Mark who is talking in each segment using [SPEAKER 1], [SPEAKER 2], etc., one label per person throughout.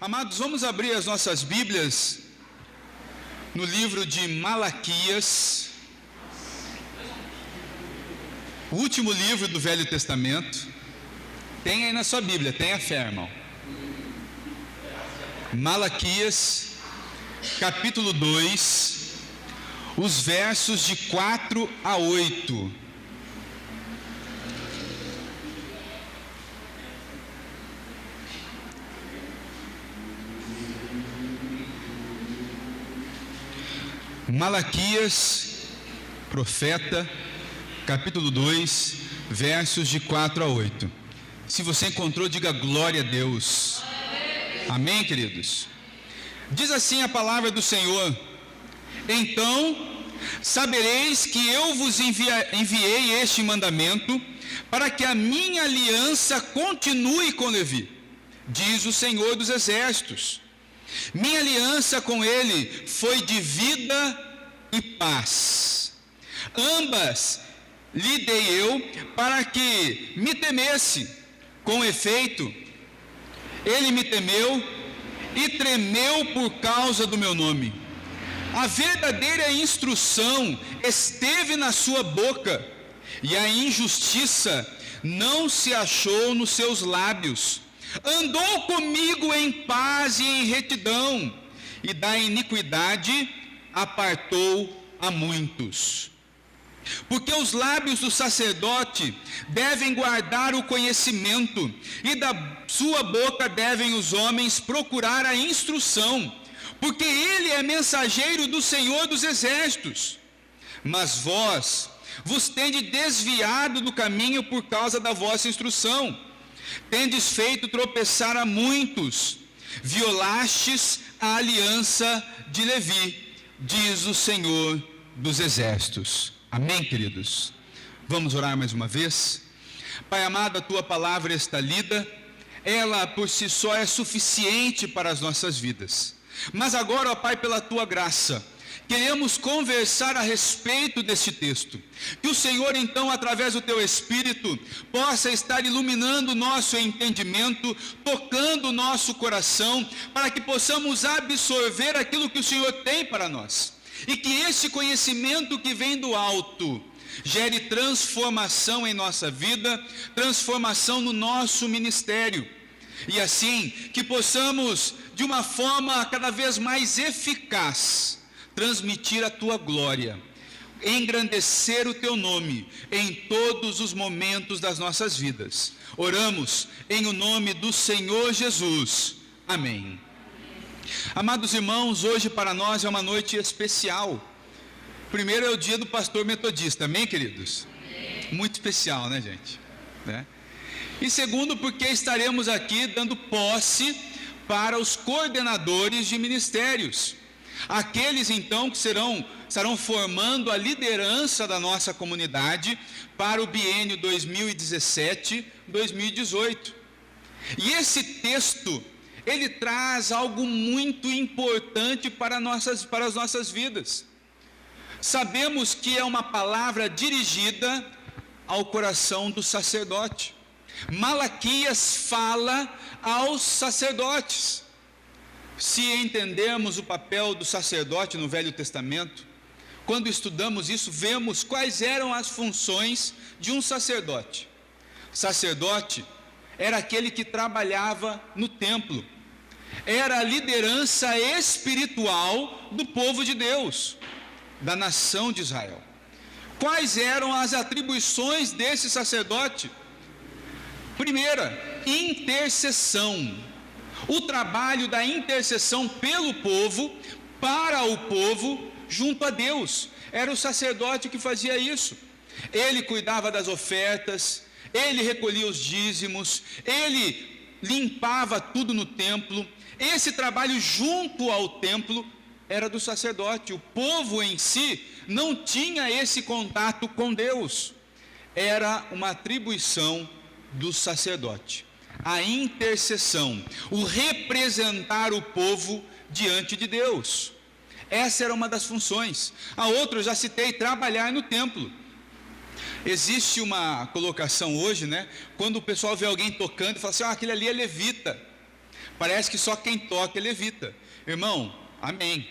[SPEAKER 1] Amados, vamos abrir as nossas Bíblias no livro de Malaquias, o último livro do Velho Testamento. Tem aí na sua Bíblia, tenha fé, irmão. Malaquias, capítulo 2, os versos de 4 a 8. Malaquias, profeta, capítulo 2, versos de 4 a 8. Se você encontrou, diga glória a Deus. Amém, queridos? Diz assim a palavra do Senhor: então sabereis que eu vos enviei este mandamento, para que a minha aliança continue com Levi, diz o Senhor dos Exércitos. Minha aliança com ele foi de vida e paz. Ambas lhe dei eu para que me temesse. Com efeito, ele me temeu e tremeu por causa do meu nome. A verdadeira instrução esteve na sua boca, e a injustiça não se achou nos seus lábios. Andou comigo em paz e em retidão, e da iniquidade apartou a muitos. Porque os lábios do sacerdote devem guardar o conhecimento, e da sua boca devem os homens procurar a instrução, porque ele é mensageiro do Senhor dos Exércitos. Mas vós vos tendes desviado do caminho por causa da vossa instrução. Tendes feito tropeçar a muitos, violastes a aliança de Levi, diz o Senhor dos Exércitos. Amém, queridos? Vamos orar mais uma vez? Pai amado, a tua palavra está lida, ela por si só é suficiente para as nossas vidas. Mas agora, ó Pai, pela tua graça, queremos conversar a respeito deste texto. Que o Senhor, então, através do teu Espírito, possa estar iluminando o nosso entendimento, tocando o nosso coração, para que possamos absorver aquilo que o Senhor tem para nós. E que esse conhecimento que vem do alto gere transformação em nossa vida, transformação no nosso ministério. E assim, que possamos, de uma forma cada vez mais eficaz, transmitir a tua glória, engrandecer o teu nome em todos os momentos das nossas vidas. Oramos em o nome do Senhor Jesus. Amém. Amados irmãos, hoje para nós é uma noite especial. Primeiro é o dia do pastor metodista, amém, queridos? Amém. Muito especial, né, gente? E segundo, porque estaremos aqui dando posse para os coordenadores de ministérios. Aqueles então que estarão formando a liderança da nossa comunidade para o biênio 2017-2018. E esse texto, ele traz algo muito importante para as nossas vidas. Sabemos que é uma palavra dirigida ao coração do sacerdote. Malaquias fala aos sacerdotes. Se entendermos o papel do sacerdote no Velho Testamento, quando estudamos isso, vemos quais eram as funções de um sacerdote. Sacerdote era aquele que trabalhava no templo, era a liderança espiritual do povo de Deus, da nação de Israel. Quais eram as atribuições desse sacerdote? Primeira, intercessão. O trabalho da intercessão pelo povo, para o povo, junto a Deus. Era o sacerdote que fazia isso. Ele cuidava das ofertas, ele recolhia os dízimos, ele limpava tudo no templo. Esse trabalho junto ao templo era do sacerdote. O povo em si não tinha esse contato com Deus. Era uma atribuição do sacerdote. A intercessão, o representar o povo diante de Deus. Essa era uma das funções. A outra, eu já citei, trabalhar no templo. Existe uma colocação hoje, quando o pessoal vê alguém tocando e fala assim, aquele ali é levita. Parece que só quem toca é levita. Irmão, amém.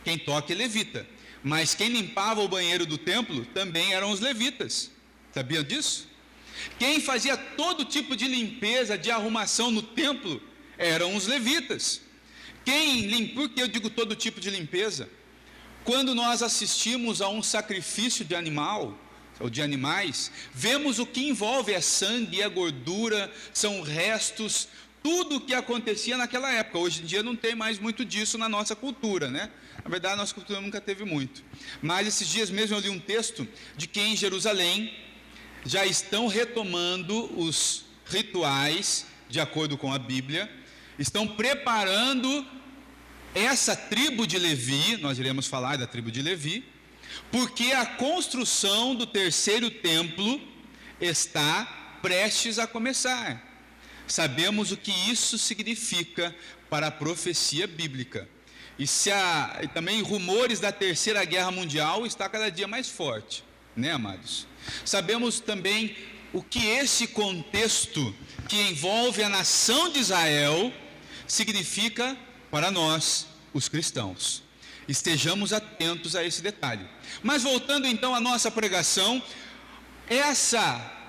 [SPEAKER 1] Quem toca é levita. Mas quem limpava o banheiro do templo também eram os levitas. Sabiam disso? Quem fazia todo tipo de limpeza, de arrumação no templo, eram os levitas. Por que eu digo todo tipo de limpeza? Quando nós assistimos a um sacrifício de animal, ou de animais, vemos o que envolve, é sangue, é gordura, são restos, tudo o que acontecia naquela época. Hoje em dia não tem mais muito disso na nossa cultura, né? Na verdade, a nossa cultura nunca teve muito. Mas esses dias mesmo eu li um texto de que em Jerusalém já estão retomando os rituais, de acordo com a Bíblia, estão preparando essa tribo de Levi, nós iremos falar da tribo de Levi, porque a construção do terceiro templo está prestes a começar. Sabemos o que isso significa para a profecia bíblica. E também rumores da terceira guerra mundial está cada dia mais forte, né, amados? Sabemos também o que esse contexto que envolve a nação de Israel significa para nós, os cristãos. Estejamos atentos a esse detalhe. Mas voltando então à nossa pregação,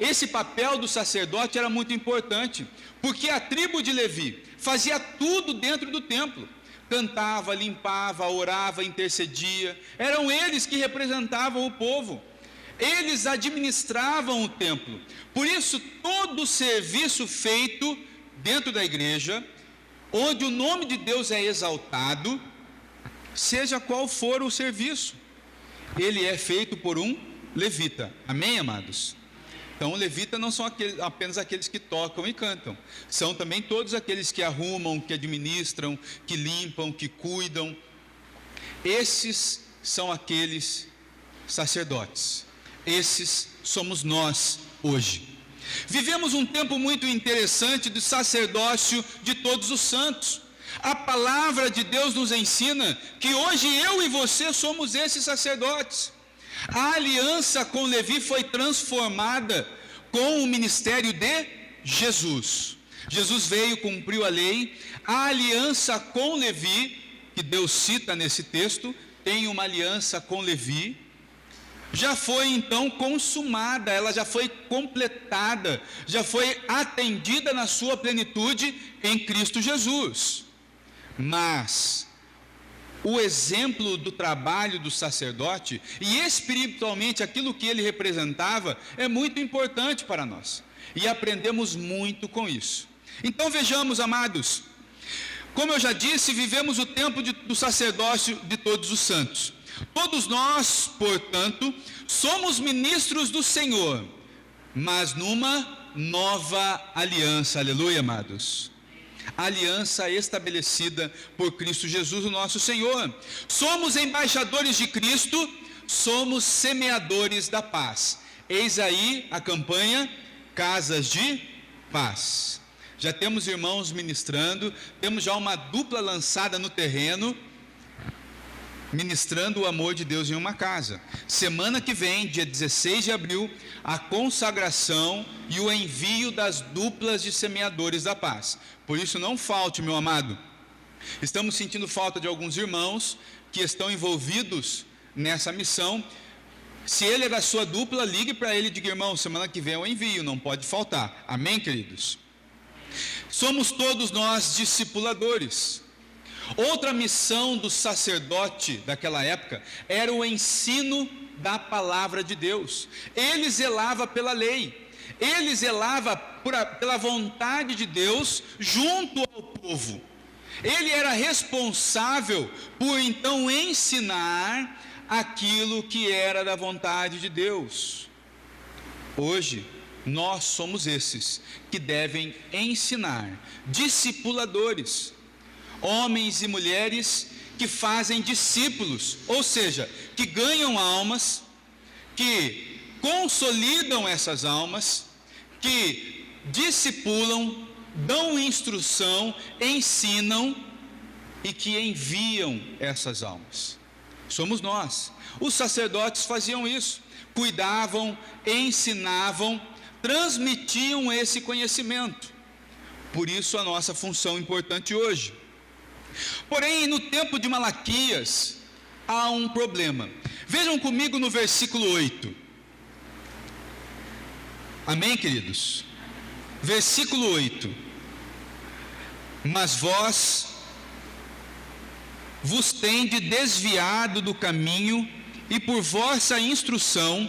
[SPEAKER 1] esse papel do sacerdote era muito importante, porque a tribo de Levi fazia tudo dentro do templo. Cantava, limpava, orava, intercedia. Eram eles que representavam o povo. Eles administravam o templo. Por isso, todo o serviço feito dentro da igreja, onde o nome de Deus é exaltado, seja qual for o serviço, ele é feito por um levita. Amém, amados? Então, levita não são apenas aqueles que tocam e cantam, são também todos aqueles que arrumam, que administram, que limpam, que cuidam. Esses são aqueles sacerdotes. Esses somos nós hoje. Vivemos um tempo muito interessante de sacerdócio de todos os santos. A palavra de Deus nos ensina que hoje eu e você somos esses sacerdotes. A aliança com Levi foi transformada com o ministério de Jesus. Jesus veio, cumpriu a lei. A aliança com Levi, que Deus cita nesse texto, tem uma aliança com Levi, já foi então consumada, ela já foi completada, já foi atendida na sua plenitude em Cristo Jesus. Mas o exemplo do trabalho do sacerdote e espiritualmente aquilo que ele representava é muito importante para nós, e aprendemos muito com isso. Então vejamos, amados, como eu já disse, vivemos o tempo do sacerdócio de todos os santos. Todos nós, portanto, somos ministros do Senhor, mas numa nova aliança. Aleluia, amados. Aliança estabelecida por Cristo Jesus, o nosso Senhor. Somos embaixadores de Cristo, somos semeadores da paz. Eis aí a campanha Casas de Paz. Já temos irmãos ministrando, temos já uma dupla lançada no terreno, ministrando o amor de Deus em uma casa. Semana que vem, dia 16 de abril, a consagração e o envio das duplas de semeadores da paz. Por isso não falte, meu amado. Estamos sentindo falta de alguns irmãos que estão envolvidos nessa missão. Se ele é da sua dupla, ligue para ele e diga: irmão, semana que vem eu envio, não pode faltar. Amém, queridos? Somos todos nós discipuladores. Outra missão do sacerdote daquela época era o ensino da palavra de Deus. Ele zelava pela lei, ele zelava pela vontade de Deus junto ao povo. Ele era responsável por então ensinar aquilo que era da vontade de Deus. Hoje, nós somos esses que devem ensinar, discipuladores, homens e mulheres que fazem discípulos, ou seja, que ganham almas, que consolidam essas almas, que discipulam, dão instrução, ensinam e que enviam essas almas. Somos nós. Os sacerdotes faziam isso, cuidavam, ensinavam, transmitiam esse conhecimento. Por isso a nossa função importante hoje. Porém, no tempo de Malaquias, há um problema. Vejam comigo no versículo 8. Amém, queridos? Versículo 8. Mas vós vos tende desviado do caminho, e por vossa instrução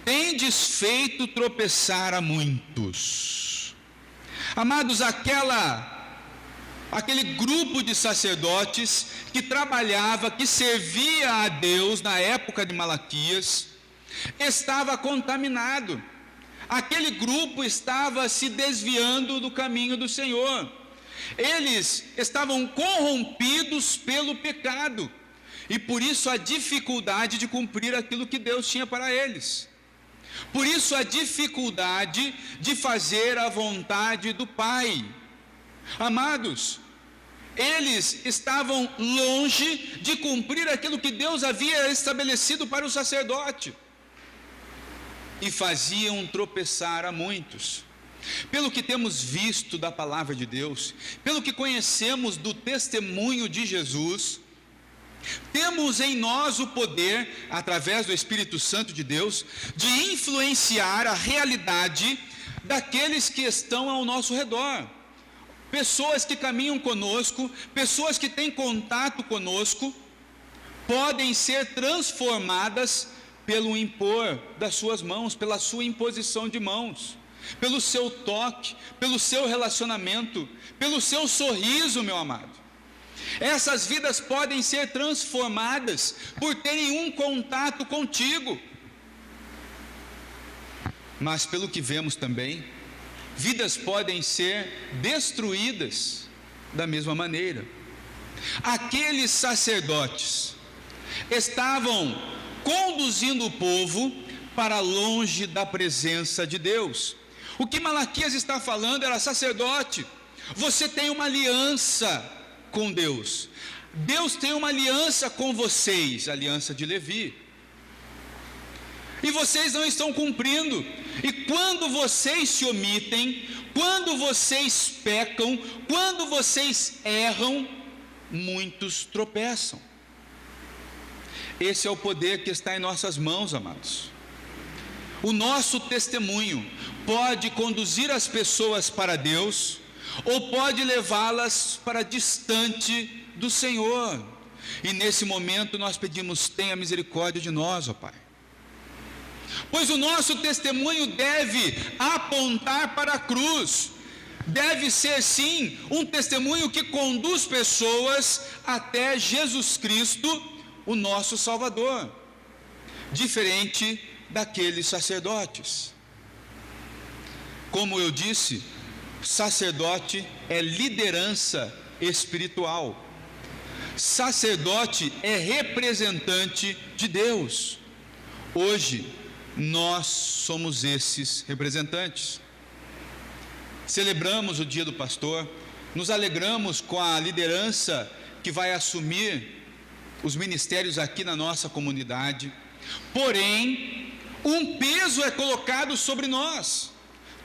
[SPEAKER 1] tendes feito tropeçar a muitos. Amados, aquele grupo de sacerdotes que trabalhava, que servia a Deus na época de Malaquias, estava contaminado. Aquele grupo estava se desviando do caminho do Senhor. Eles estavam corrompidos pelo pecado, e por isso a dificuldade de cumprir aquilo que Deus tinha para eles. Por isso a dificuldade de fazer a vontade do Pai. Amados, eles estavam longe de cumprir aquilo que Deus havia estabelecido para o sacerdote, e faziam tropeçar a muitos. Pelo que temos visto da palavra de Deus, pelo que conhecemos do testemunho de Jesus, temos em nós o poder, através do Espírito Santo de Deus, de influenciar a realidade daqueles que estão ao nosso redor. Pessoas que caminham conosco, pessoas que têm contato conosco, podem ser transformadas pelo impor das suas mãos, pela sua imposição de mãos, pelo seu toque, pelo seu relacionamento, pelo seu sorriso, meu amado. Essas vidas podem ser transformadas por terem um contato contigo. Mas pelo que vemos também, vidas podem ser destruídas da mesma maneira. Aqueles sacerdotes estavam conduzindo o povo para longe da presença de Deus. O que Malaquias está falando era: sacerdote, você tem uma aliança com Deus. Deus tem uma aliança com vocês, a aliança de Levi. E vocês não estão cumprindo. E quando vocês se omitem, quando vocês pecam, quando vocês erram, muitos tropeçam. Esse é o poder que está em nossas mãos, amados. O nosso testemunho pode conduzir as pessoas para Deus, ou pode levá-las para distante do Senhor. E nesse momento nós pedimos: tenha misericórdia de nós, ó Pai. Pois o nosso testemunho deve apontar para a cruz, deve ser sim um testemunho que conduz pessoas até Jesus Cristo, o nosso Salvador, diferente daqueles sacerdotes. Como eu disse, sacerdote é liderança espiritual, sacerdote é representante de Deus. Hoje nós somos esses representantes. Celebramos o dia do pastor, nos alegramos com a liderança que vai assumir os ministérios aqui na nossa comunidade. Porém, um peso é colocado sobre nós.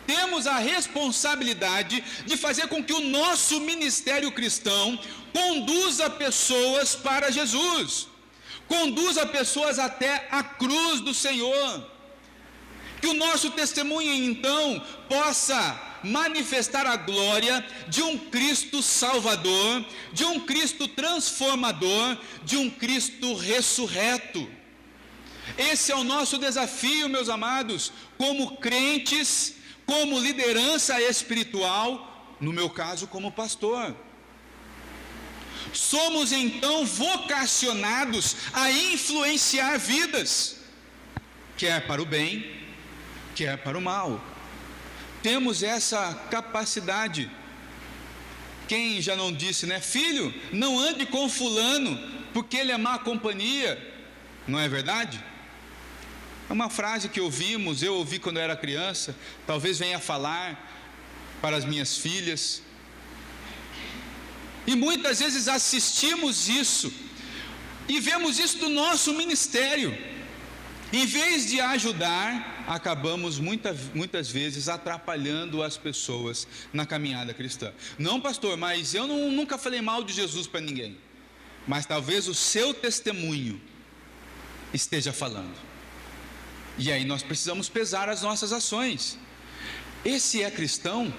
[SPEAKER 1] Temos a responsabilidade de fazer com que o nosso ministério cristão conduza pessoas para Jesus, conduza pessoas até a cruz do Senhor. Que o nosso testemunho então possa manifestar a glória de um Cristo Salvador, de um Cristo transformador, de um Cristo ressurreto. Esse é o nosso desafio, meus amados, como crentes, como liderança espiritual, no meu caso como pastor. Somos então vocacionados a influenciar vidas, quer para o bem, quer para o mal. Temos essa capacidade. Quem já não disse, né? Filho, não ande com fulano, porque ele é má companhia. Não é verdade? É uma frase que eu ouvi quando eu era criança, talvez venha falar para as minhas filhas. E muitas vezes assistimos isso, e vemos isso do nosso ministério. Em vez de ajudar, acabamos muitas vezes atrapalhando as pessoas na caminhada cristã. Não, pastor, mas eu nunca falei mal de Jesus para ninguém. Mas talvez o seu testemunho esteja falando. E aí nós precisamos pesar as nossas ações. Esse é cristão?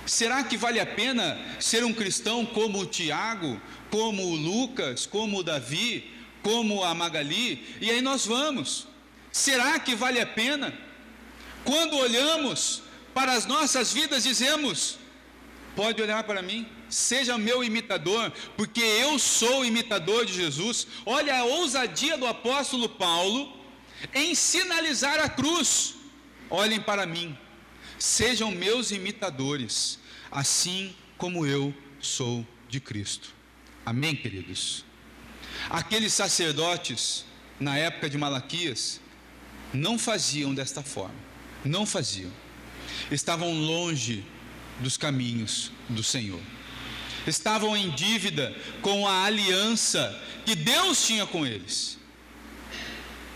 [SPEAKER 1] Será que vale a pena ser um cristão como o Tiago, como o Lucas, como o Davi, como a Magali? E aí nós vamos. Será que vale a pena? Quando olhamos para as nossas vidas, dizemos: pode olhar para mim, seja meu imitador, porque eu sou imitador de Jesus. Olha a ousadia do apóstolo Paulo em sinalizar a cruz: olhem para mim, sejam meus imitadores, assim como eu sou de Cristo. Amém, queridos? Aqueles sacerdotes, na época de Malaquias, não faziam desta forma, não faziam. Estavam longe dos caminhos do Senhor. Estavam em dívida com a aliança que Deus tinha com eles,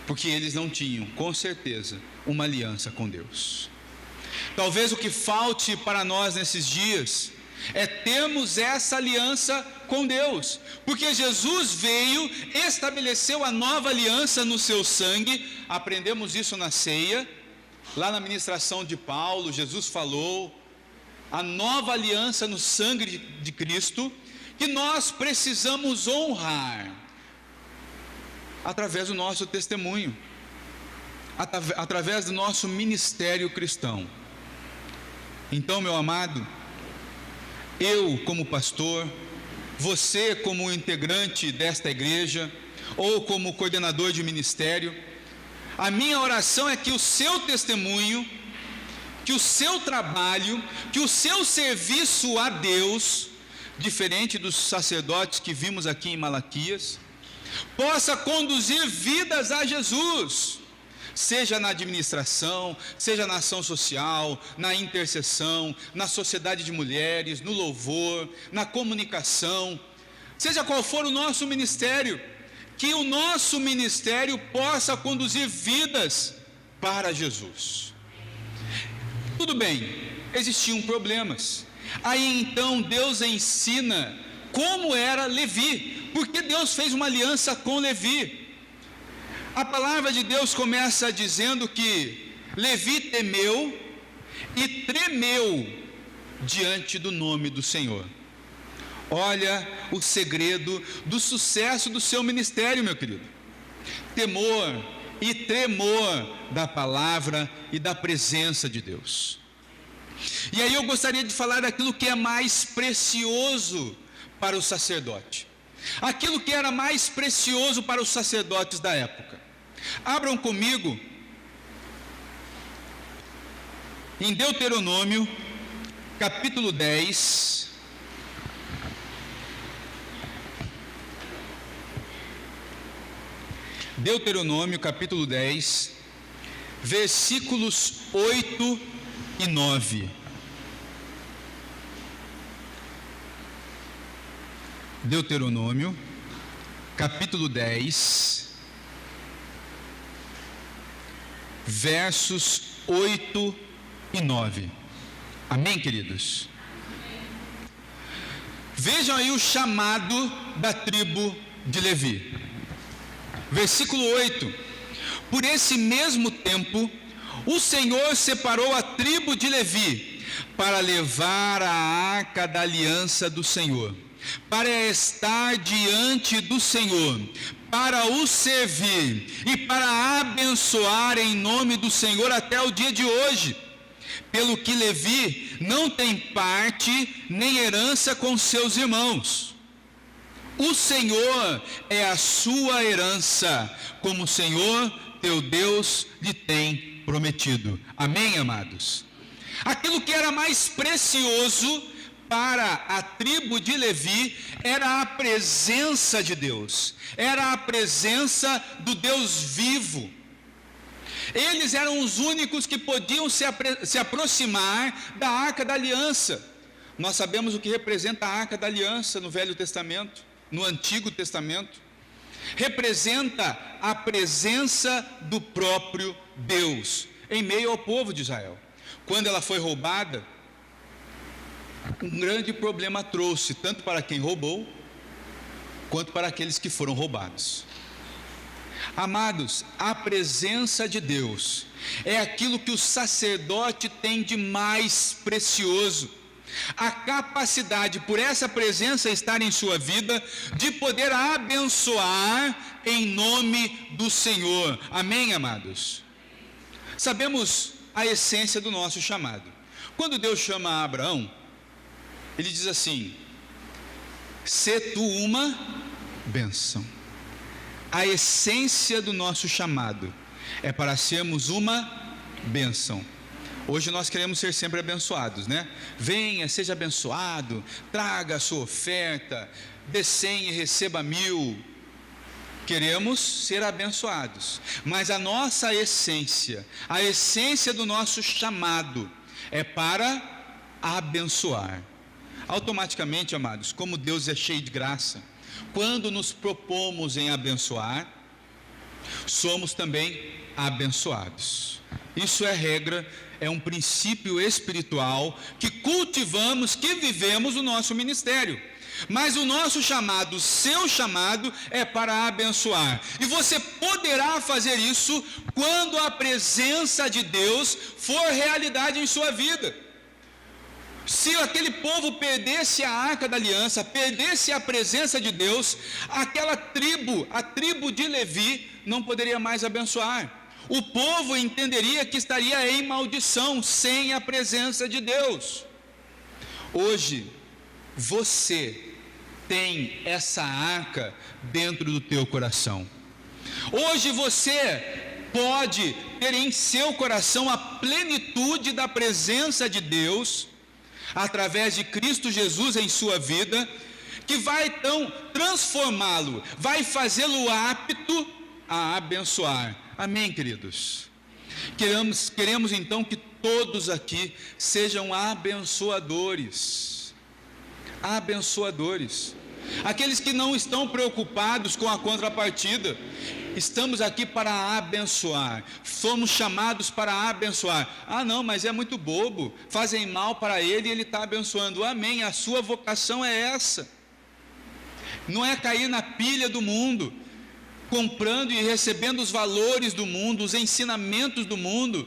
[SPEAKER 1] porque eles não tinham, com certeza, uma aliança com Deus. Talvez o que falte para nós nesses dias é termos essa aliança com Deus, porque Jesus veio, estabeleceu a nova aliança no seu sangue. Aprendemos isso na ceia, lá na ministração de Paulo. Jesus falou a nova aliança no sangue de Cristo, que nós precisamos honrar através do nosso testemunho, através do nosso ministério cristão. Então, meu amado, eu como pastor, você como integrante desta igreja, ou como coordenador de ministério, a minha oração é que o seu testemunho, que o seu trabalho, que o seu serviço a Deus, diferente dos sacerdotes que vimos aqui em Malaquias, possa conduzir vidas a Jesus, seja na administração, seja na ação social, na intercessão, na sociedade de mulheres, no louvor, na comunicação, seja qual for o nosso ministério, que o nosso ministério possa conduzir vidas para Jesus. Tudo bem, existiam problemas. Aí então Deus ensina como era Levi, porque Deus fez uma aliança com Levi. A palavra de Deus começa dizendo que Levi temeu e tremeu diante do nome do Senhor. Olha o segredo do sucesso do seu ministério, meu querido: temor e tremor da palavra e da presença de Deus. E aí eu gostaria de falar daquilo que é mais precioso para o sacerdote, aquilo que era mais precioso para os sacerdotes da época. Abram comigo em Deuteronômio, capítulo 10. Deuteronômio, capítulo 10, versículos 8 e 9. Deuteronômio, capítulo 10, versos 8 e 9. Amém, queridos? Vejam aí o chamado da tribo de Levi. Versículo 8: por esse mesmo tempo, o Senhor separou a tribo de Levi para levar a arca da aliança do Senhor, para estar diante do Senhor, para o servir e para abençoar em nome do Senhor até o dia de hoje. Pelo que Levi não tem parte nem herança com seus irmãos. O Senhor é a sua herança, como o Senhor teu Deus lhe tem prometido. Amém, amados? Aquilo que era mais precioso para a tribo de Levi era a presença de Deus, era a presença do Deus vivo. Eles eram os únicos que podiam se aproximar da Arca da Aliança. Nós sabemos o que representa a Arca da Aliança no Velho Testamento, no Antigo Testamento. Representa a presença do próprio Deus. em meio ao povo de Israel. Quando ela foi roubada, um grande problema trouxe, tanto para quem roubou, quanto para aqueles que foram roubados. Amados, a presença de Deus é aquilo que o sacerdote tem de mais precioso. A capacidade, por essa presença estar em sua vida, de poder abençoar em nome do Senhor. Amém, amados? Sabemos a essência do nosso chamado. Quando Deus chama Abraão, Ele diz assim: sê tu uma bênção. A essência do nosso chamado é para sermos uma bênção. Hoje nós queremos ser sempre abençoados, né? Venha, seja abençoado, traga a sua oferta, dê 100 e receba 1000. Queremos ser abençoados, mas a nossa essência, a essência do nosso chamado é para abençoar. Automaticamente, amados, como Deus é cheio de graça, quando nos propomos em abençoar, somos também abençoados. Isso é regra, é um princípio espiritual que cultivamos, que vivemos no nosso ministério. Mas o nosso chamado, o seu chamado é para abençoar. E você poderá fazer isso quando a presença de Deus for realidade em sua vida. Se aquele povo perdesse a arca da aliança, perdesse a presença de Deus, aquela tribo, a tribo de Levi, não poderia mais abençoar. O povo entenderia que estaria em maldição, sem a presença de Deus. Hoje, você tem essa arca dentro do teu coração. Hoje você pode ter em seu coração a plenitude da presença de Deus, através de Cristo Jesus em sua vida, que vai então transformá-lo, vai fazê-lo apto a abençoar. Amém, queridos? Queremos então que todos aqui sejam abençoadores. Abençoadores. Aqueles que não estão preocupados com a contrapartida. Estamos aqui para abençoar. Fomos chamados para abençoar. Ah, não, mas é muito bobo. Fazem mal para ele e ele está abençoando. Amém. A sua vocação é essa. Não é cair na pilha do mundo, comprando e recebendo os valores do mundo, os ensinamentos do mundo,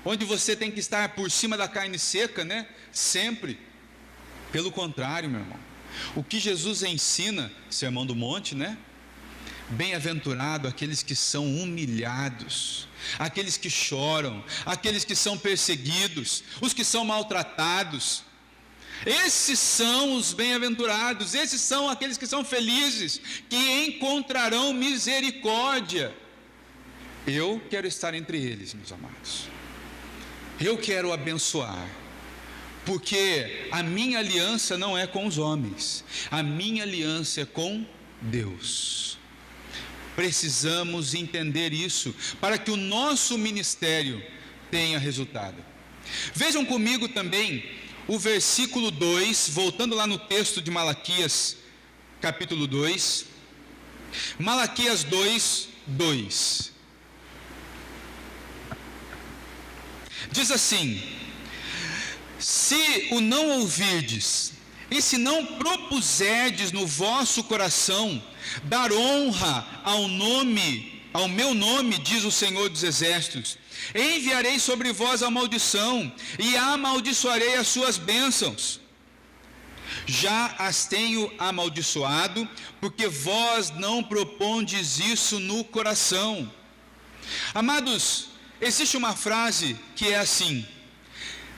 [SPEAKER 1] onde você tem que estar por cima da carne seca, né? Sempre. Pelo contrário, meu irmão. O que Jesus ensina, Sermão do Monte, né? Bem-aventurado aqueles que são humilhados, aqueles que choram, aqueles que são perseguidos, os que são maltratados. Esses são os bem-aventurados, esses são aqueles que são felizes, que encontrarão misericórdia. Eu quero estar entre eles, meus amados. Eu quero abençoar, porque a minha aliança não é com os homens, a minha aliança é com Deus. Precisamos entender isso, para que o nosso ministério tenha resultado. Vejam comigo também o versículo 2, voltando lá no texto de Malaquias, capítulo 2, Malaquias 2, 2. Diz assim: se o não ouvirdes, e se não propuserdes no vosso coração dar honra ao meu nome, diz o Senhor dos Exércitos, enviarei sobre vós a maldição, e amaldiçoarei as suas bênçãos. Já as tenho amaldiçoado, porque vós não propondes isso no coração. Amados, existe uma frase que é assim: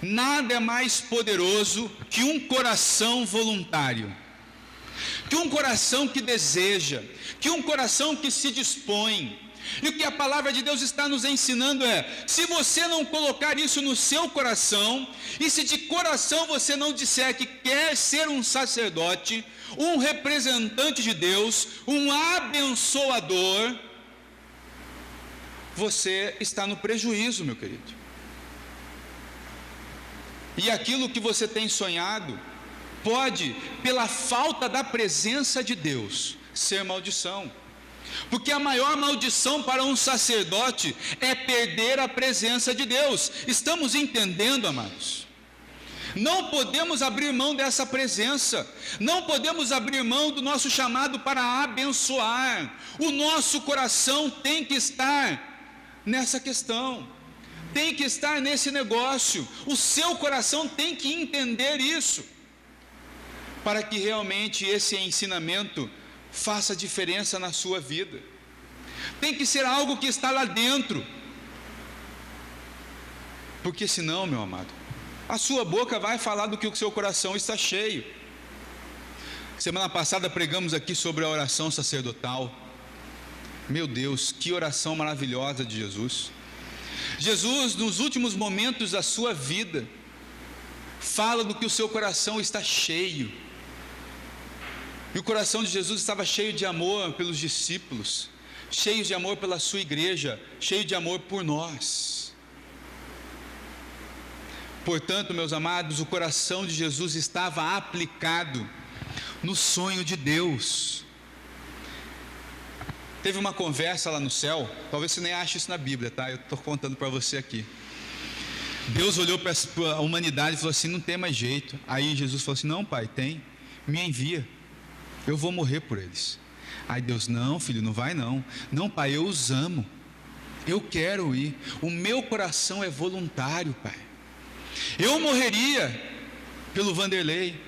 [SPEAKER 1] nada é mais poderoso que um coração voluntário, que um coração que deseja, que um coração que se dispõe. E o que a palavra de Deus está nos ensinando é: se você não colocar isso no seu coração, e se de coração você não disser que quer ser um sacerdote, um representante de Deus, um abençoador, você está no prejuízo, meu querido. E aquilo que você tem sonhado pode, pela falta da presença de Deus, ser maldição. Porque a maior maldição para um sacerdote é perder a presença de Deus. Estamos entendendo, amados? Não podemos abrir mão dessa presença, não podemos abrir mão do nosso chamado para abençoar. O nosso coração tem que estar nessa questão, tem que estar nesse negócio. O seu coração tem que entender isso, para que realmente esse ensinamento faça diferença na sua vida. Tem que ser algo que está lá dentro, porque senão, meu amado, a sua boca vai falar do que o seu coração está cheio. Semana passada pregamos aqui sobre a oração sacerdotal. Meu Deus, que oração maravilhosa de Jesus. Jesus, nos últimos momentos da sua vida, fala do que o seu coração está cheio. E o coração de Jesus estava cheio de amor pelos discípulos, cheio de amor pela sua igreja, cheio de amor por nós. Portanto, meus amados, o coração de Jesus estava aplicado no sonho de Deus. Teve uma conversa lá no céu, talvez você nem ache isso na Bíblia, tá? Eu estou contando para você aqui. Deus olhou para a humanidade e falou assim: não tem mais jeito. Aí Jesus falou assim: não, pai, tem, me envia, eu vou morrer por eles. Aí Deus: não, filho, não vai não. Não, pai, eu os amo, eu quero ir, o meu coração é voluntário, pai. Eu morreria pelo Vanderlei,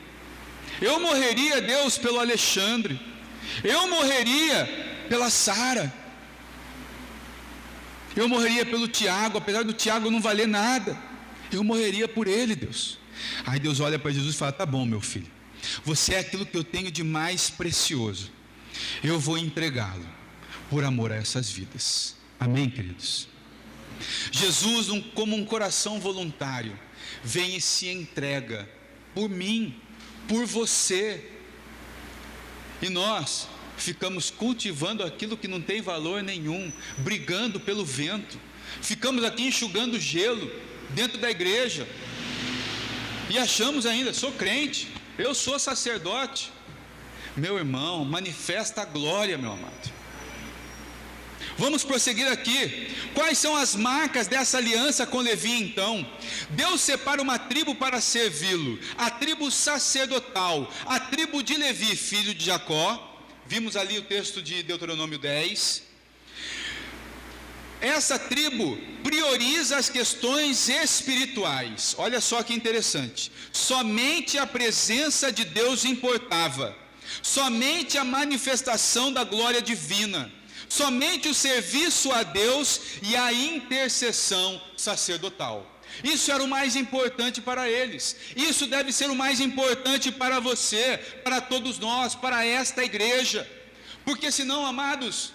[SPEAKER 1] eu morreria, Deus, pelo Alexandre, eu morreria pela Sara, eu morreria pelo Tiago, apesar do Tiago não valer nada, eu morreria por ele, Deus. Aí Deus olha para Jesus e fala: tá bom, meu filho, você é aquilo que eu tenho de mais precioso, eu vou entregá-lo por amor a essas vidas. Amém, queridos? Jesus, como um coração voluntário, vem e se entrega por mim, por você, e nós ficamos cultivando aquilo que não tem valor nenhum, brigando pelo vento, ficamos aqui enxugando gelo dentro da igreja, e achamos ainda: sou crente, eu sou sacerdote. Meu irmão, manifesta a glória, meu amado. Vamos prosseguir aqui. Quais são as marcas dessa aliança com Levi então? Deus separa uma tribo para servi-lo, a tribo sacerdotal, a tribo de Levi, filho de Jacó. Vimos ali o texto de Deuteronômio 10. Essa tribo prioriza as questões espirituais. Olha só que interessante. Somente a presença de Deus importava, somente a manifestação da glória divina, somente o serviço a Deus e a intercessão sacerdotal. Isso era o mais importante para eles. Isso deve ser o mais importante para você, para todos nós, para esta igreja. Porque senão, amados,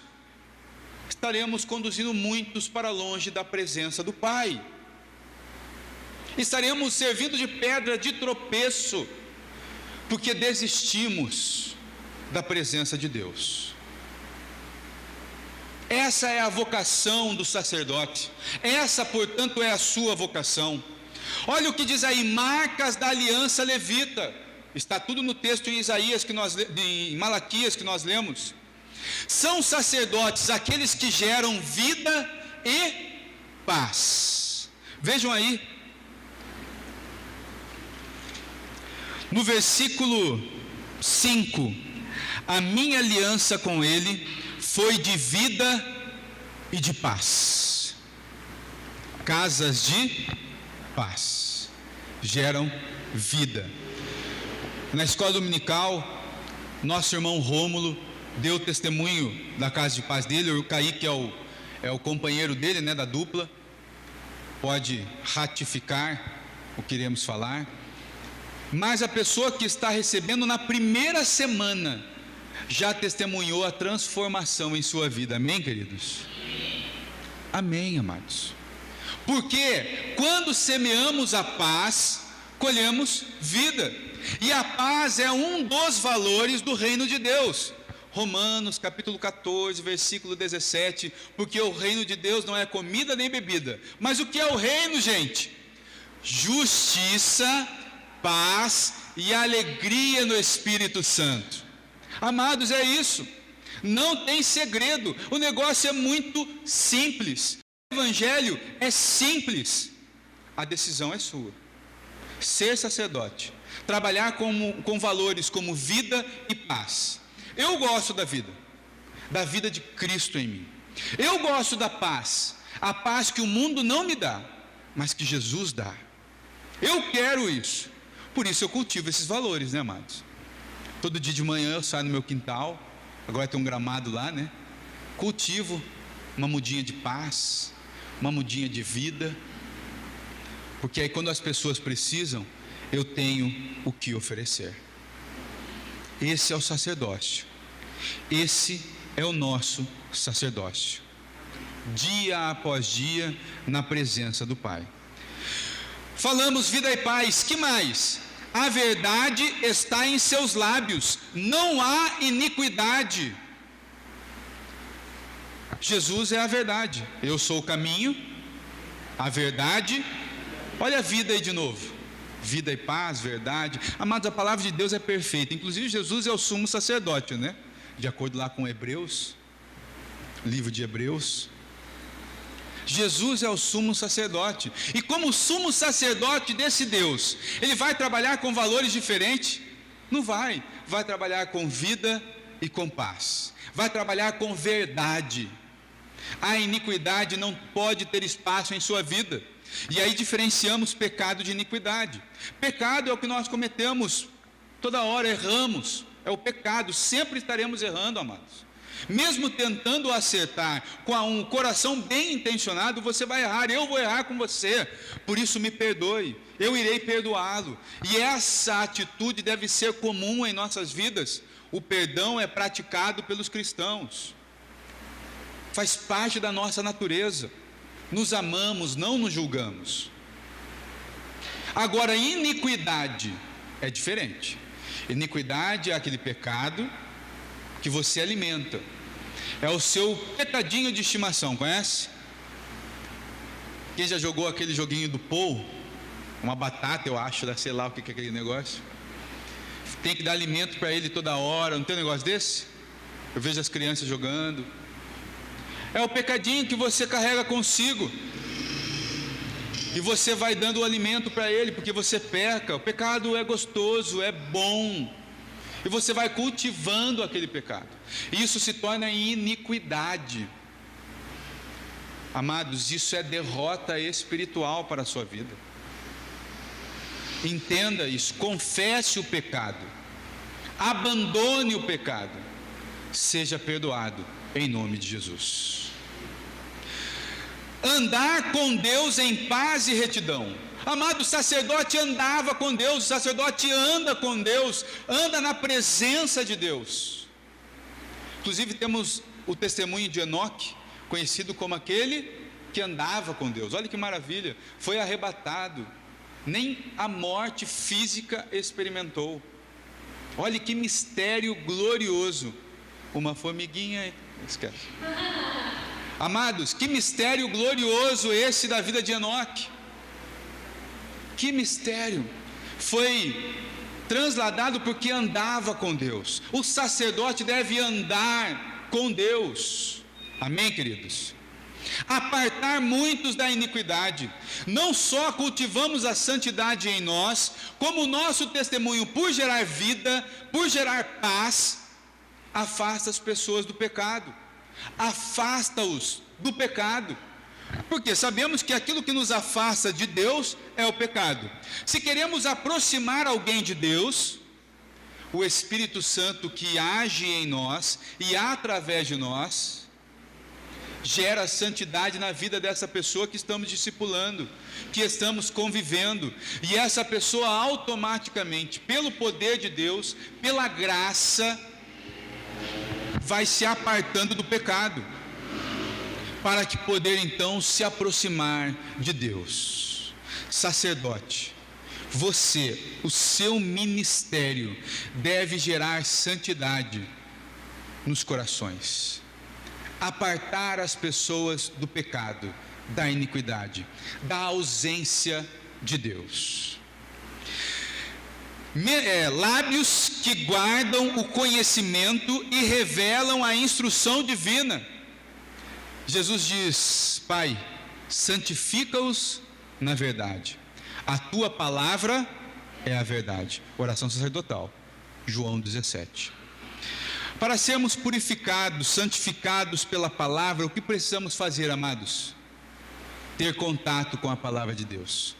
[SPEAKER 1] estaremos conduzindo muitos para longe da presença do Pai. Estaremos servindo de pedra de tropeço, porque desistimos da presença de Deus. Essa é a vocação do sacerdote. Essa, portanto, é a sua vocação. Olha o que diz aí: marcas da aliança levita. Está tudo no texto em Isaías, em Malaquias que nós lemos. São sacerdotes aqueles que geram vida e paz. Vejam aí, no versículo 5: a minha aliança com ele foi de vida e de paz. Casas de paz geram vida. Na escola dominical, nosso irmão Rômulo deu testemunho da casa de paz dele. O Kaique é o companheiro dele, né, da dupla, pode ratificar o que iremos falar. Mas a pessoa que está recebendo na primeira semana já testemunhou a transformação em sua vida. Amém, queridos? Amém, amados. Porque quando semeamos a paz, colhemos vida. E a paz é um dos valores do reino de Deus. Romanos capítulo 14, versículo 17. Porque o reino de Deus não é comida nem bebida. Mas o que é o reino, gente? Justiça, paz e alegria no Espírito Santo. Amados, é isso. Não tem segredo, o negócio é muito simples. O evangelho é simples, a decisão é sua. Ser sacerdote, trabalhar com valores como vida e paz. Eu gosto da vida de Cristo em mim. Eu gosto da paz, a paz que o mundo não me dá, mas que Jesus dá. Eu quero isso, por isso eu cultivo esses valores, né, amados? Todo dia de manhã eu saio no meu quintal, agora tem um gramado lá, né? Cultivo uma mudinha de paz, uma mudinha de vida, porque aí quando as pessoas precisam, eu tenho o que oferecer. Esse é o sacerdócio, esse é o nosso sacerdócio, dia após dia, na presença do Pai. Falamos vida e paz, que mais? A verdade está em seus lábios, não há iniquidade. Jesus é a verdade, eu sou o caminho, a verdade. Olha a vida aí de novo, vida e paz, verdade. Amados, a palavra de Deus é perfeita, inclusive Jesus é o sumo sacerdote, né? De acordo lá com Hebreus, livro de Hebreus. Jesus é o sumo sacerdote, e como sumo sacerdote desse Deus, ele vai trabalhar com valores diferentes? Não vai, vai trabalhar com vida e com paz, vai trabalhar com verdade. A iniquidade não pode ter espaço em sua vida, e aí diferenciamos pecado de iniquidade. Pecado é o que nós cometemos, toda hora erramos, é o pecado, sempre estaremos errando, amados. Mesmo tentando acertar com um coração bem intencionado, você vai errar, eu vou errar com você, por isso me perdoe, eu irei perdoá-lo, e essa atitude deve ser comum em nossas vidas. O perdão é praticado pelos cristãos, faz parte da nossa natureza, nos amamos, não nos julgamos. Agora, iniquidade é diferente. Iniquidade é aquele pecado que você alimenta, é o seu pecadinho de estimação, conhece? Quem já jogou aquele joguinho do Pou? Uma batata, eu acho, sei lá o que é aquele negócio. Tem que dar alimento para ele toda hora, não tem um negócio desse? Eu vejo as crianças jogando. É o pecadinho que você carrega consigo, e você vai dando o alimento para ele, porque você peca. O pecado é gostoso, é bom, e você vai cultivando aquele pecado, e isso se torna iniquidade. Amados, isso é derrota espiritual para a sua vida. Entenda isso, confesse o pecado, abandone o pecado, seja perdoado em nome de Jesus. Andar com Deus em paz e retidão. Amado, o sacerdote andava com Deus, o sacerdote anda com Deus, anda na presença de Deus. Inclusive temos o testemunho de Enoque, conhecido como aquele que andava com Deus. Olha que maravilha, foi arrebatado, nem a morte física experimentou. Olha que mistério glorioso. Uma formiguinha, esquece. Amados, que mistério glorioso esse da vida de Enoque. Que mistério, foi transladado porque andava com Deus. O sacerdote deve andar com Deus, amém, queridos? Apartar muitos da iniquidade. Não só cultivamos a santidade em nós, como o nosso testemunho, por gerar vida, por gerar paz, afasta as pessoas do pecado, afasta-os do pecado, porque sabemos que aquilo que nos afasta de Deus é o pecado. Se queremos aproximar alguém de Deus, o Espírito Santo que age em nós e através de nós, gera santidade na vida dessa pessoa que estamos discipulando, que estamos convivendo, e essa pessoa automaticamente, pelo poder de Deus, pela graça, vai se apartando do pecado, para que poder então se aproximar de Deus. Sacerdote, você, o seu ministério deve gerar santidade nos corações, apartar as pessoas do pecado, da iniquidade, da ausência de Deus. Lábios que guardam o conhecimento e revelam a instrução divina. Jesus diz: Pai, santifica-os na verdade, a tua palavra é a verdade. Oração sacerdotal, João 17. Para sermos purificados, santificados pela palavra, o que precisamos fazer, amados? Ter contato com a palavra de Deus.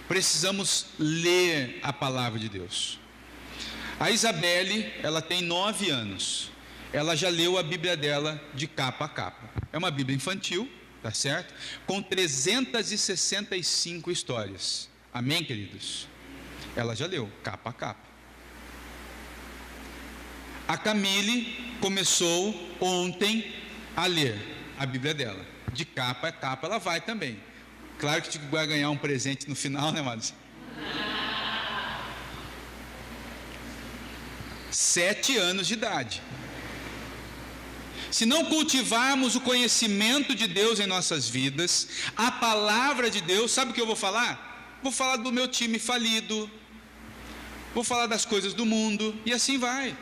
[SPEAKER 1] Precisamos ler a palavra de Deus. A Isabelle, ela tem 9 anos. Ela já leu a Bíblia dela de capa a capa. É uma Bíblia infantil, tá certo? Com 365 histórias. Amém, queridos? Ela já leu, capa a capa. A Camille começou ontem a ler a Bíblia dela. De capa a capa ela vai também. Claro que vai ganhar um presente no final, né, amados? 7 anos de idade. Se não cultivarmos o conhecimento de Deus em nossas vidas, a palavra de Deus, sabe o que eu vou falar? Vou falar do meu time falido, vou falar das coisas do mundo, e assim vai.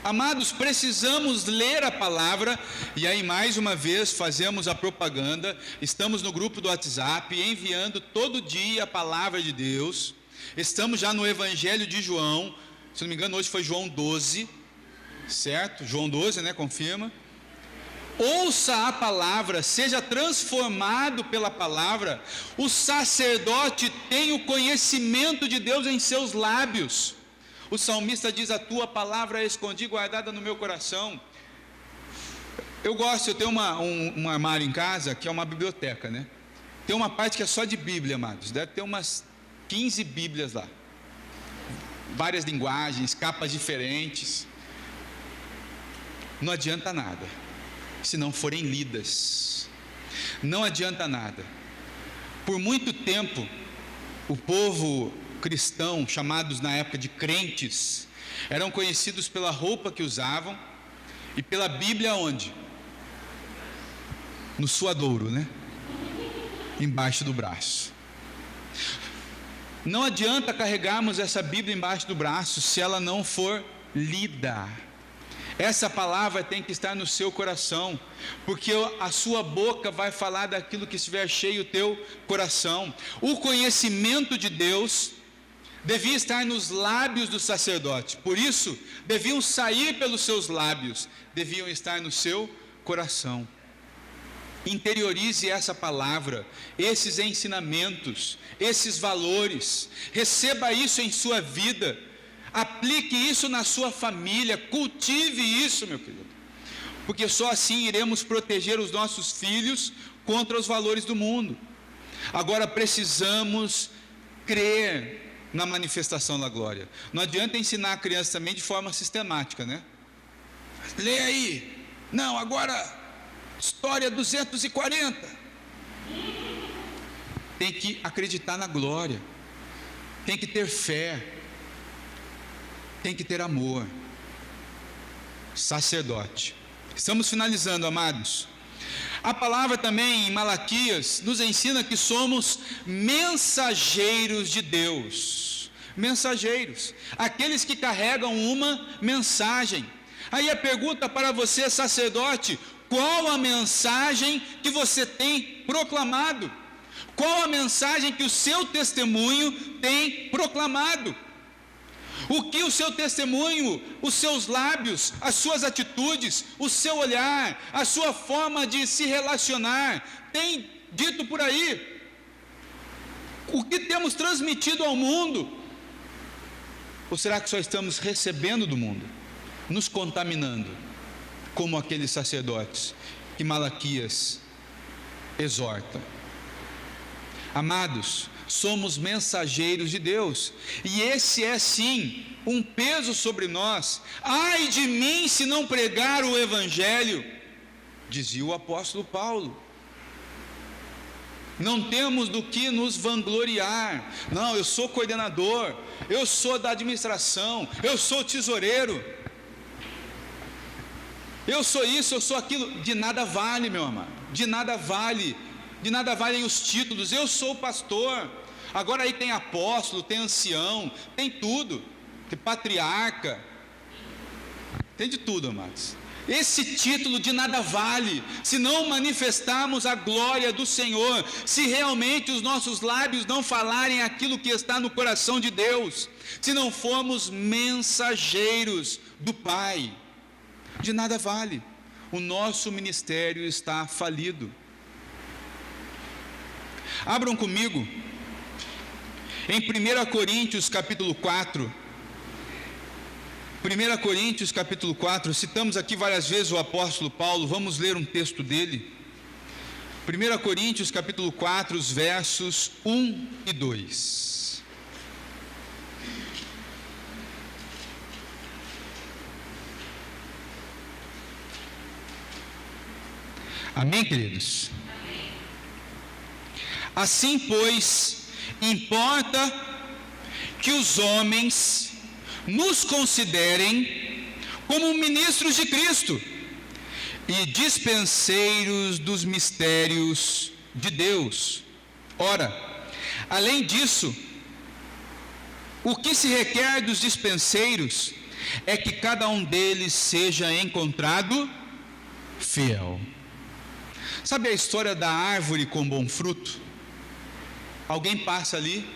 [SPEAKER 1] Amados, precisamos ler a palavra, e aí mais uma vez fazemos a propaganda, estamos no grupo do WhatsApp, enviando todo dia a palavra de Deus, estamos já no Evangelho de João, se não me engano hoje foi João 12, certo? João 12, né? Confirma. Ouça a palavra, seja transformado pela palavra. O sacerdote tem o conhecimento de Deus em seus lábios. O salmista diz: a tua palavra escondi, guardada no meu coração. Eu tenho um armário em casa que é uma biblioteca, né? Tem uma parte que é só de Bíblia, amados. Deve ter umas 15 Bíblias lá. Várias linguagens, capas diferentes. Não adianta nada se não forem lidas. Não adianta nada. Por muito tempo, o povo cristão, chamados na época de crentes, eram conhecidos pela roupa que usavam e pela Bíblia onde? No suadouro, né? Embaixo do braço. Não adianta carregarmos essa Bíblia embaixo do braço se ela não for lida. Essa palavra tem que estar no seu coração, porque a sua boca vai falar daquilo que estiver cheio o teu coração. O conhecimento de Deus devia estar nos lábios do sacerdote, por isso deviam sair pelos seus lábios, deviam estar no seu coração. Interiorize essa palavra, esses ensinamentos, esses valores, receba isso em sua vida, aplique isso na sua família, cultive isso, meu querido, porque só assim iremos proteger os nossos filhos contra os valores do mundo. Agora precisamos crer na manifestação da glória. Não adianta ensinar a criança também de forma sistemática, né? Lê aí. Não, agora História 240. Tem que acreditar na glória. Tem que ter fé. Tem que ter amor. Sacerdote. Estamos finalizando, amados. A palavra também em Malaquias nos ensina que somos mensageiros de Deus. Mensageiros, aqueles que carregam uma mensagem. Aí a pergunta para você, sacerdote: qual a mensagem que você tem proclamado? Qual a mensagem que o seu testemunho tem proclamado? O que o seu testemunho, os seus lábios, as suas atitudes, o seu olhar, a sua forma de se relacionar tem dito por aí? O que temos transmitido ao mundo? Ou será que só estamos recebendo do mundo, nos contaminando, como aqueles sacerdotes que Malaquias exorta? Amados, somos mensageiros de Deus, e esse é sim um peso sobre nós. Ai de mim se não pregar o Evangelho, dizia o apóstolo Paulo. Não temos do que nos vangloriar. Não, eu sou coordenador, eu sou da administração, eu sou tesoureiro, eu sou isso, eu sou aquilo. De nada vale, meu amado, de nada vale. De nada valem os títulos. Eu sou pastor. Agora aí tem apóstolo, tem ancião, tem tudo, tem patriarca, tem de tudo, amados. Esse título de nada vale se não manifestarmos a glória do Senhor, se realmente os nossos lábios não falarem aquilo que está no coração de Deus, se não formos mensageiros do Pai. De nada vale. O nosso ministério está falido. Abram comigo em 1 Coríntios capítulo 4. 1 Coríntios capítulo 4, citamos aqui várias vezes o apóstolo Paulo, vamos ler um texto dele. 1 Coríntios capítulo 4, os versos 1 e 2. Amém, queridos? Amém. Assim, pois, importa que os homens nos considerem como ministros de Cristo e dispenseiros dos mistérios de Deus. Ora, além disso, o que se requer dos dispenseiros é que cada um deles seja encontrado fiel. Sabe a história da árvore com bom fruto? Alguém passa ali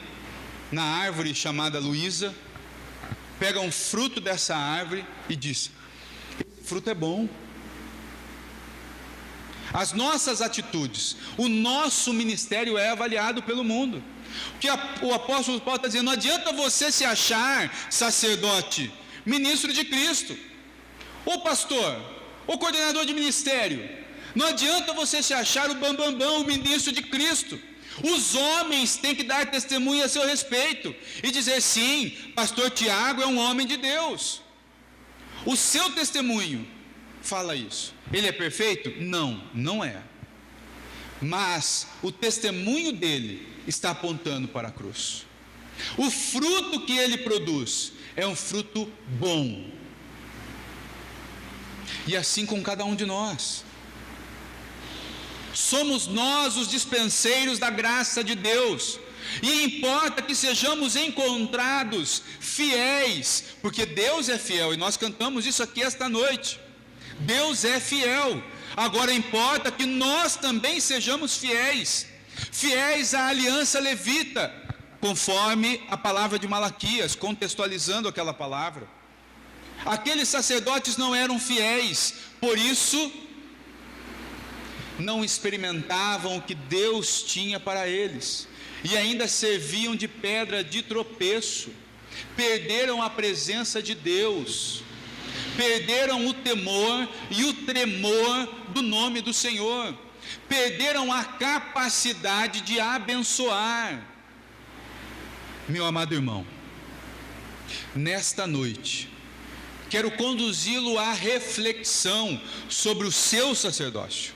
[SPEAKER 1] na árvore chamada Luísa, pega um fruto dessa árvore e diz: esse fruto é bom. As nossas atitudes, o nosso ministério é avaliado pelo mundo. O que o apóstolo Paulo está dizendo: não adianta você se achar sacerdote, ministro de Cristo, ou pastor, ou coordenador de ministério. Não adianta você se achar o bambambam, o ministro de Cristo. Os homens têm que dar testemunho a seu respeito e dizer: sim, pastor Tiago é um homem de Deus. O seu testemunho fala isso. Ele é perfeito? Não, não é. Mas o testemunho dele está apontando para a cruz. O fruto que ele produz é um fruto bom. E assim com cada um de nós. Somos nós os dispenseiros da graça de Deus, e importa que sejamos encontrados fiéis, porque Deus é fiel, e nós cantamos isso aqui esta noite. Deus é fiel. Agora importa que nós também sejamos fiéis, fiéis à aliança levita, conforme a palavra de Malaquias, contextualizando aquela palavra. Aqueles sacerdotes não eram fiéis, por isso não experimentavam o que Deus tinha para eles, e ainda serviam de pedra de tropeço. Perderam a presença de Deus, perderam o temor e o tremor do nome do Senhor, perderam a capacidade de abençoar. Meu amado irmão, nesta noite quero conduzi-lo à reflexão sobre o seu sacerdócio,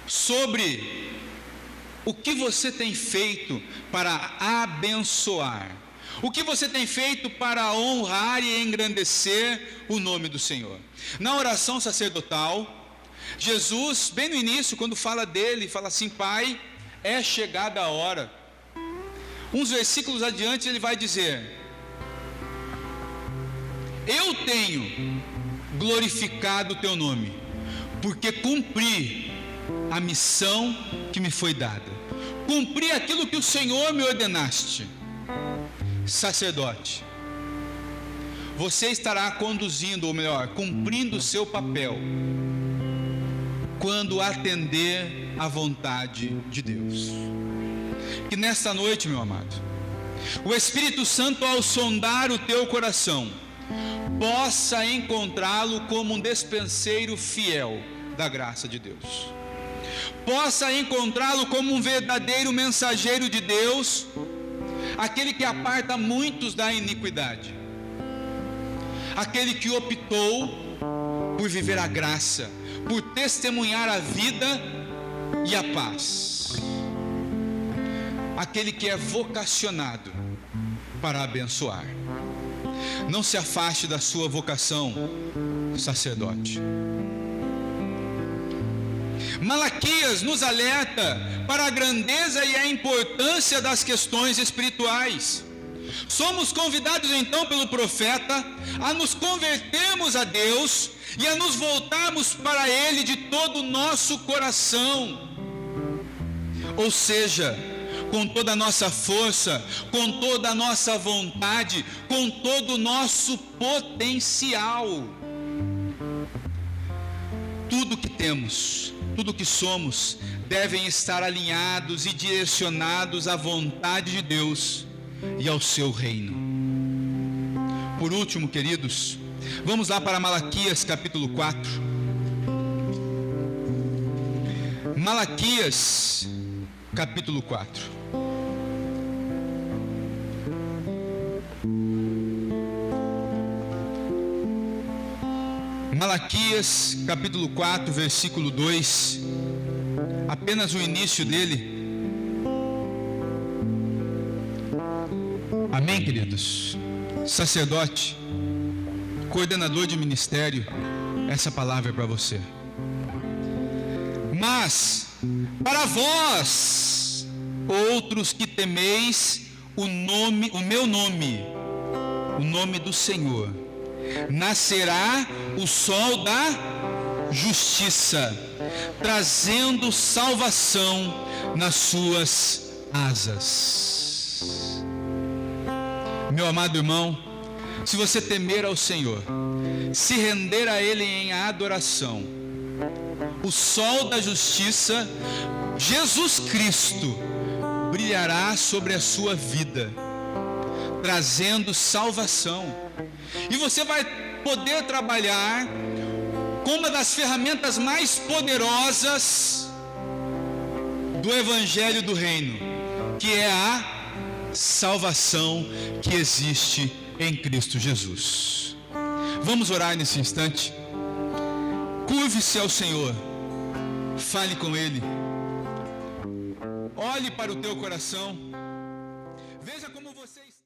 [SPEAKER 1] sobre o que você tem feito para abençoar, o que você tem feito para honrar e engrandecer o nome do Senhor. Na oração sacerdotal, Jesus, bem no início, quando fala dele, fala assim: Pai, é chegada a hora. Uns versículos adiante ele vai dizer: eu tenho glorificado o teu nome, porque cumpri a missão que me foi dada, cumpri aquilo que o Senhor me ordenaste. Sacerdote, você estará conduzindo, ou melhor, cumprindo o seu papel, quando atender à vontade de Deus. Que nesta noite, meu amado, o Espírito Santo, ao sondar o teu coração, possa encontrá-lo como um despenseiro fiel da graça de Deus, possa encontrá-lo como um verdadeiro mensageiro de Deus, aquele que aparta muitos da iniquidade, aquele que optou por viver a graça, por testemunhar a vida e a paz, aquele que é vocacionado para abençoar. Não se afaste da sua vocação, sacerdote. Malaquias nos alerta para a grandeza e a importância das questões espirituais. Somos convidados então pelo profeta a nos convertermos a Deus e a nos voltarmos para Ele de todo o nosso coração. Ou seja, com toda a nossa força, com toda a nossa vontade, com todo o nosso potencial. Tudo que temos, tudo que somos, devem estar alinhados e direcionados à vontade de Deus e ao seu reino. Por último, queridos, vamos lá para Malaquias capítulo 4. Malaquias capítulo 4. Malaquias capítulo 4, versículo 2, apenas o início dele. Amém, queridos? Sacerdote, coordenador de ministério, essa palavra é para você. Mas, para vós, outros que temeis o meu nome, o nome do Senhor, nascerá o sol da justiça, trazendo salvação nas suas asas. Meu amado irmão, se você temer ao Senhor, se render a Ele em adoração, o sol da justiça, Jesus Cristo, brilhará sobre a sua vida, trazendo salvação. E você vai poder trabalhar com uma das ferramentas mais poderosas do Evangelho do Reino, que é a salvação que existe em Cristo Jesus. Vamos orar nesse instante. Curve-se ao Senhor, fale com Ele, olhe para o teu coração, veja como você está.